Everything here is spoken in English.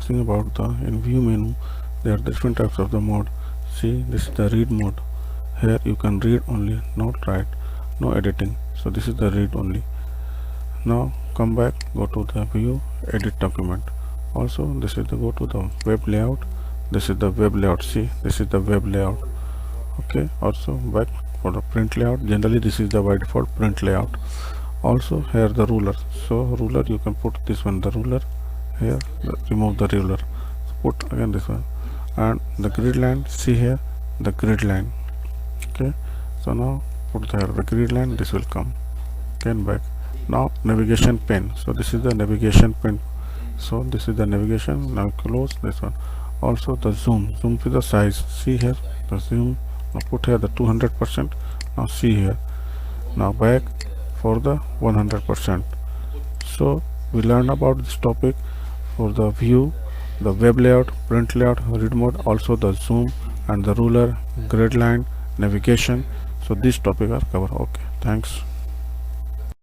discussing about the in view menu. There are different types of the mode. See, this is the read mode. Here you can read only, not write, no editing. So this is the read only. Now come back, go to the view, edit document. Also this is the go to the web layout. This is the web layout. See, this is the web layout. Okay, also back for the print layout. Generally this is the by default print layout. Also here the ruler. So ruler you can put this one, the ruler here, remove the ruler, so put again this one, and the grid line. See here the grid line. Okay, so now put there the grid line, this will come. Again back. Now navigation pane. So this is the navigation pane. So this is the navigation. Now close this one. Also the zoom to the size. See here the zoom. Now put here the 200%. Now see here. Now back for the 100%. So we learned about this topic for the view, the web layout, print layout, read mode, also the zoom and the ruler, grid line, navigation. So these topics are covered. Okay, thanks.